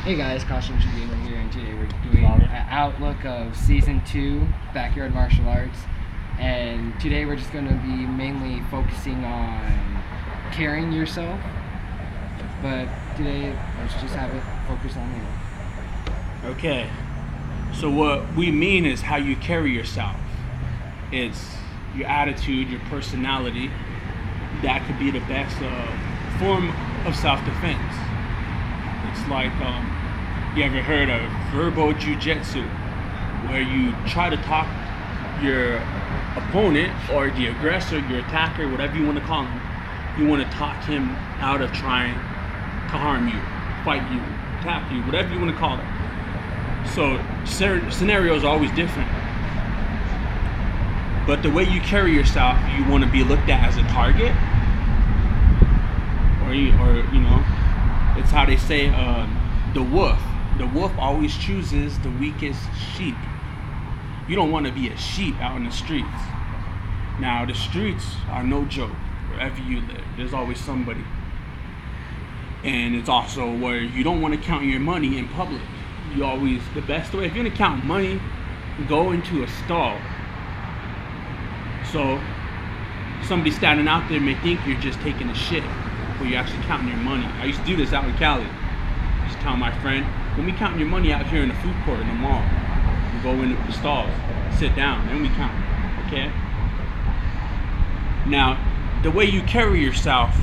Hey guys, Costume Gamer here, and today we're doing an outlook of Season 2, Backyard Martial Arts. And today we're just going to be mainly focusing on carrying yourself. But today, let's just have it focus on it. Okay, so what we mean is how you carry yourself. It's your attitude, your personality. That could be the best form of self-defense. It's like, you ever heard of verbal jujitsu, where you try to talk your opponent or the aggressor, your attacker, whatever you want to call him, you want to talk him out of trying to harm you, fight you, attack you, whatever you want to call it. So scenarios are always different. But the way you carry yourself, you want to be looked at as a target, or you know, it's how they say the wolf. The wolf always chooses the weakest sheep. You don't want to be a sheep out in the streets. Now, the streets are no joke. Wherever you live, there's always somebody. And it's also where you don't want to count your money in public. The best way, if you're going to count money, go into a stall. So, somebody standing out there may think you're just taking a shit, but you're actually counting your money. I used to do this out in Cali. I used to tell my friend, when we counting your money out here in the food court in the mall, we go into the stalls, sit down, then we count, okay? Now, the way you carry yourself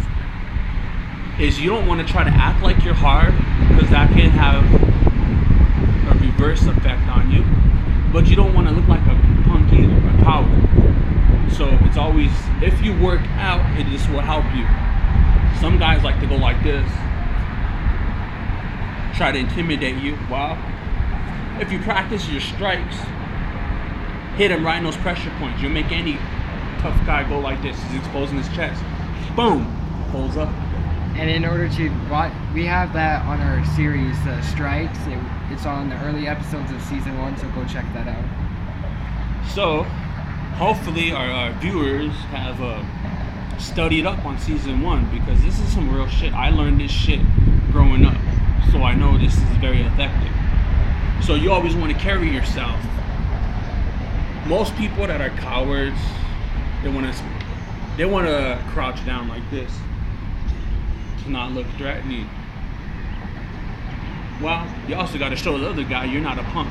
is you don't want to try to act like you're hard, because that can have a reverse effect on you, but you don't want to look like a punk either, a coward. So it's always, if you work out, this will help you. Some guys like to go like this, try to intimidate you. Well, if you practice your strikes, hit him right in those pressure points. You'll make any tough guy go like this. He's exposing his chest. Boom, pulls up. And in order to watch, we have that on our series, Strikes. It's on the early episodes of Season 1, so go check that out. So, hopefully our viewers have studied up on Season 1, because this is some real shit. I learned this shit growing up, so I know this is very effective. So you always want to carry yourself. Most people that are cowards, they want to crouch down like this to not look threatening. Well, you also got to show the other guy you're not a punk.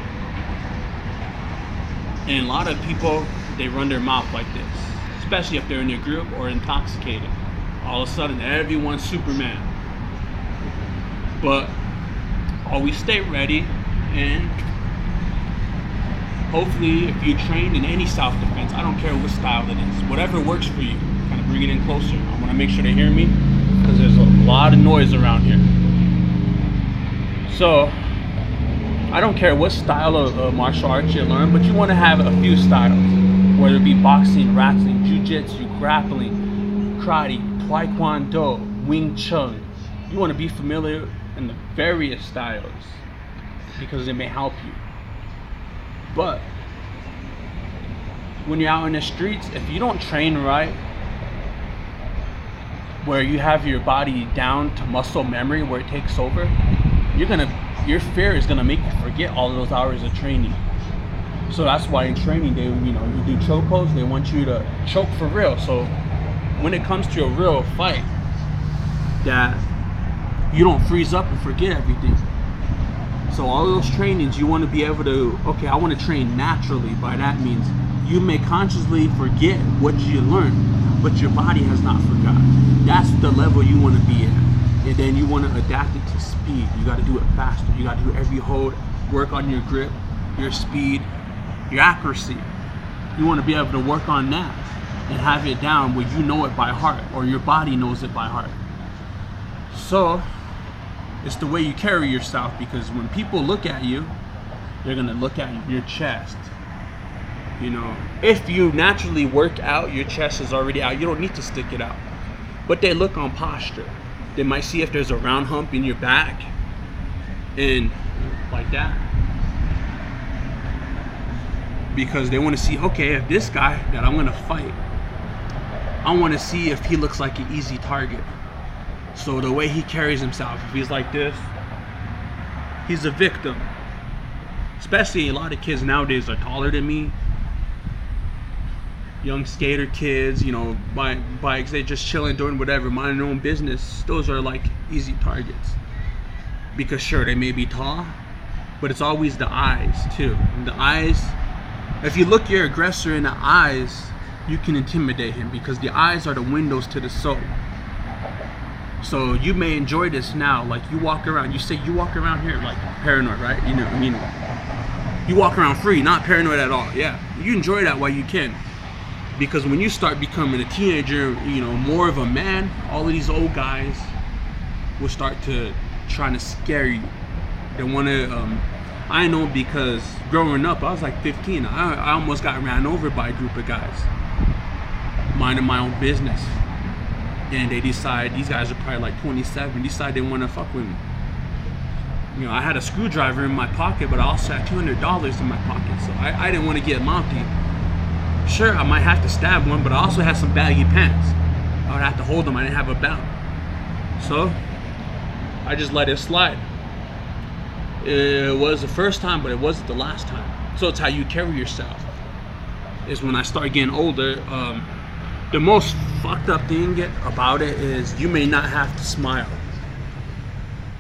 And a lot of people, they run their mouth like this, especially if they're in a group or intoxicated. All of a sudden, everyone's Superman. But always stay ready, and hopefully, if you train in any self-defense, I don't care what style it is, whatever works for you, kind of bring it in closer. I want to make sure they hear me, because there's a lot of noise around here. So, I don't care what style of martial arts you learn, but you want to have a few styles, whether it be boxing, wrestling, jiu-jitsu, grappling, karate, taekwondo, Wing Chun. You want to be familiar in the various styles, because it may help you. But when you're out in the streets, if you don't train right, where you have your body down to muscle memory, where it takes over, your fear is gonna make you forget all of those hours of training. So that's why in training, you do choke holds. They want you to choke for real. So when it comes to a real fight, that you don't freeze up and forget everything. So all those trainings, you want to be able to, okay, I want to train naturally. By that means you may consciously forget what you learned, but your body has not forgotten. That's the level you want to be at. And then you want to adapt it to speed. You got to do it faster. You got to do every hold, work on your grip, your speed, your accuracy. You want to be able to work on that and have it down where you know it by heart, or your body knows it by heart. So it's the way you carry yourself, because when people look at you, they're gonna look at your chest. You know, if you naturally work out, your chest is already out. You don't need to stick it out. But they look on posture. They might see if there's a round hump in your back, and like that, because they want to see, okay, if this guy that I'm gonna fight, I want to see if he looks like an easy target. So the way he carries himself, if he's like this, He's a victim. Especially a lot of kids nowadays are taller than me. Young skater kids, you know, bikes, they just chilling, doing whatever, minding their own business. Those are like easy targets. Because sure, they may be tall, but it's always the eyes too. And the eyes, if you look your aggressor in the eyes, you can intimidate him, because the eyes are the windows to the soul. So you may enjoy this now, like you walk around, you say you walk around here like paranoid, right? You know, I mean, you walk around free, not paranoid at all. Yeah, you enjoy that while you can. Because when you start becoming a teenager, you know, more of a man, all of these old guys will start to trying to scare you. They want to, I know, because growing up, I was like 15. I almost got ran over by a group of guys, minding my own business. And they decide, these guys are probably like 27, decide they want to fuck with me. You know, I had a screwdriver in my pocket, but I also had $200 in my pocket. So I didn't want to get mouthy. Sure, I might have to stab one, but I also had some baggy pants. I would have to hold them. I didn't have a belt. So I just let it slide. It was the first time, but it wasn't the last time. So it's how you carry yourself. Is when I start getting older, the most fucked up thing about it is you may not have to smile.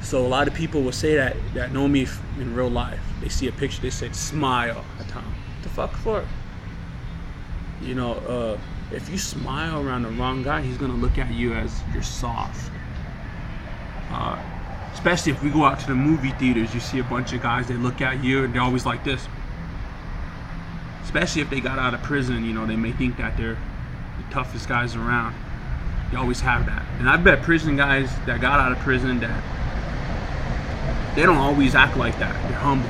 So a lot of people will say that know me in real life. They see a picture, they say smile. I tell them, what the fuck for? You know, if you smile around the wrong guy, he's gonna look at you as you're soft. Especially if we go out to the movie theaters, you see a bunch of guys, they look at you and they're always like this. Especially if they got out of prison, you know, they may think that they're the toughest guys around. They always have that. And I bet prison guys that got out of prison, that they don't always act like that. They're humble.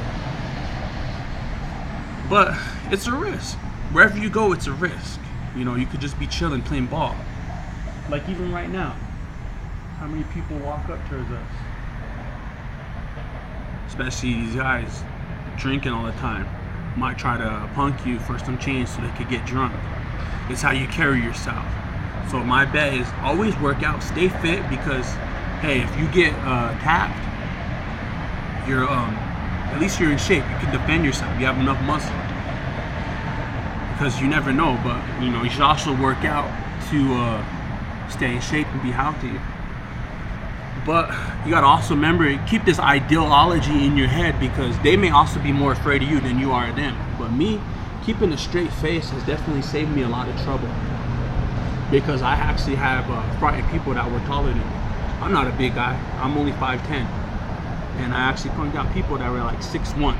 But it's a risk. Wherever you go, it's a risk. You know, you could just be chilling, playing ball. Like even right now. How many people walk up towards us? Especially these guys drinking all the time. Might try to punk you for some change so they could get drunk. It's how you carry yourself. So my bet is always work out, stay fit, because hey, if you get tapped, you're at least you're in shape. You can defend yourself. You have enough muscle. Because you never know, but you know, you should also work out to stay in shape and be healthy. But you gotta also remember, keep this ideology in your head, because they may also be more afraid of you than you are of them. But me, keeping a straight face has definitely saved me a lot of trouble, because I actually have frightened people that were taller than me. I'm not a big guy, I'm only 5'10", and I actually punked out people that were like 6'1".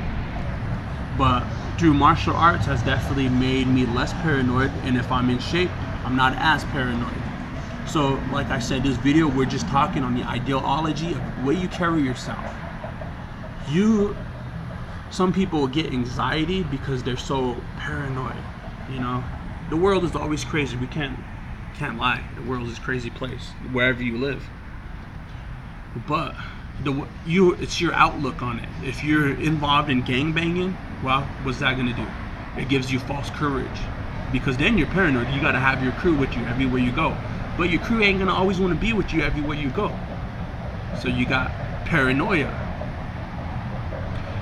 But through martial arts has definitely made me less paranoid, and if I'm in shape, I'm not as paranoid. So like I said, this video, we're just talking on the ideology of the way you carry yourself. Some people get anxiety because they're so paranoid. You know, the world is always crazy. We can't lie. The world is a crazy place wherever you live. But it's your outlook on it. If you're involved in gangbanging, well, what's that gonna do? It gives you false courage, because then you're paranoid. You gotta have your crew with you everywhere you go, but your crew ain't gonna always want to be with you everywhere you go. So you got paranoia.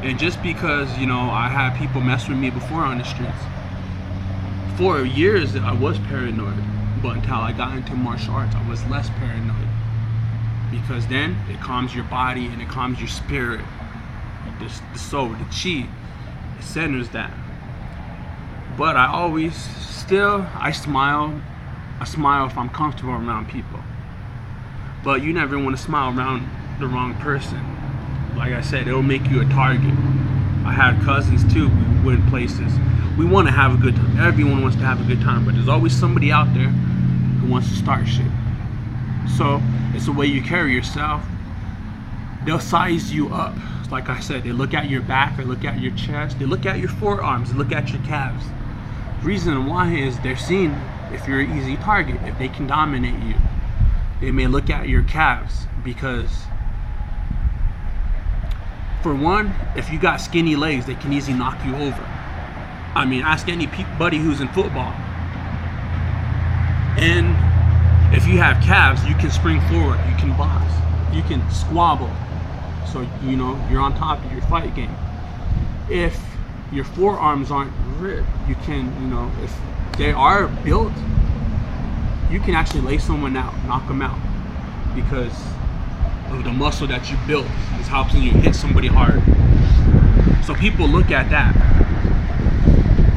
And just because, you know, I had people mess with me before on the streets, for years I was paranoid, but until I got into martial arts, I was less paranoid, because then it calms your body and it calms your spirit, the soul, the chi. It centers that. But I always I smile if I'm comfortable around people. But you never want to smile around the wrong person. Like I said, it'll make you a target. I had cousins too. We went places. We want to have a good time. Everyone wants to have a good time, but there's always somebody out there who wants to start shit. So it's the way you carry yourself. They'll size you up. Like I said, they look at your back, they look at your chest, they look at your forearms, they look at your calves. Reason why is they're seeing if you're an easy target, if they can dominate you. They may look at your calves, because for one, if you got skinny legs, they can easily knock you over. I mean, ask anybody who's in football. And if you have calves, you can spring forward, you can box, you can squabble. so you know you're on top of your fight game. If your forearms aren't ripped, you can, you know, if they are built, you can actually lay someone out, knock them out, because of the muscle that you built is helping you hit somebody hard. So people look at that,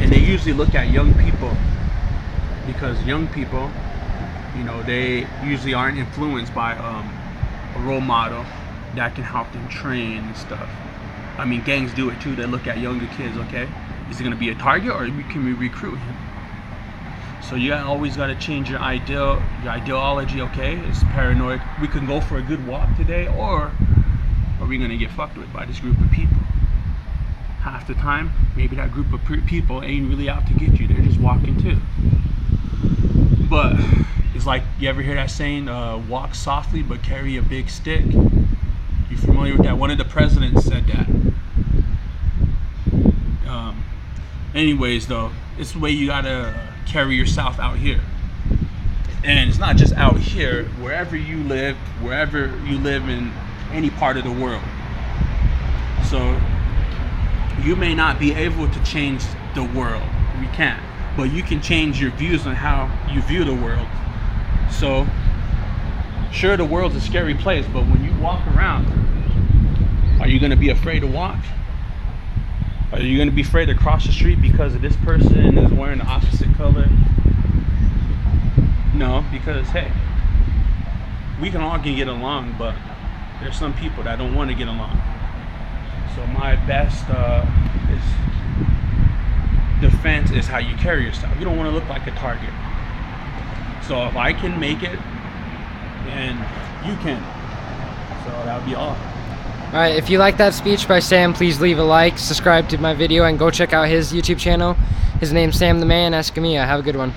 and they usually look at young people, because young people, you know, they usually aren't influenced by a role model that can help them train and stuff. I mean, gangs do it too. They look at younger kids. Okay, is he gonna be a target, or can we recruit him? So you always got to change your ideology. Okay, it's paranoid. We can go for a good walk today, or are we gonna get fucked with by this group of people? Half the time, maybe that group of people ain't really out to get you. They're just walking too. But it's like, you ever hear that saying, walk softly but carry a big stick? You familiar with that? One of the presidents said that. Anyways, though, it's the way you gotta carry yourself out here. And it's not just out here, wherever you live in any part of the world. So you may not be able to change the world, we can't, but you can change your views on how you view the world. So sure, the world's a scary place, but when you walk around, are you going to be afraid to walk? Are you going to be afraid to cross the street because of this person is wearing the opposite color? No, because hey, we can all get along, but there's some people that don't want to get along. So my best defense is how you carry yourself. You don't want to look like a target. So if I can make it, and you can. So that would be all. Alright, if you like that speech by Sam, please leave a like, subscribe to my video, and go check out his YouTube channel. His name's Sam the Man. Ask Mia. Have a good one.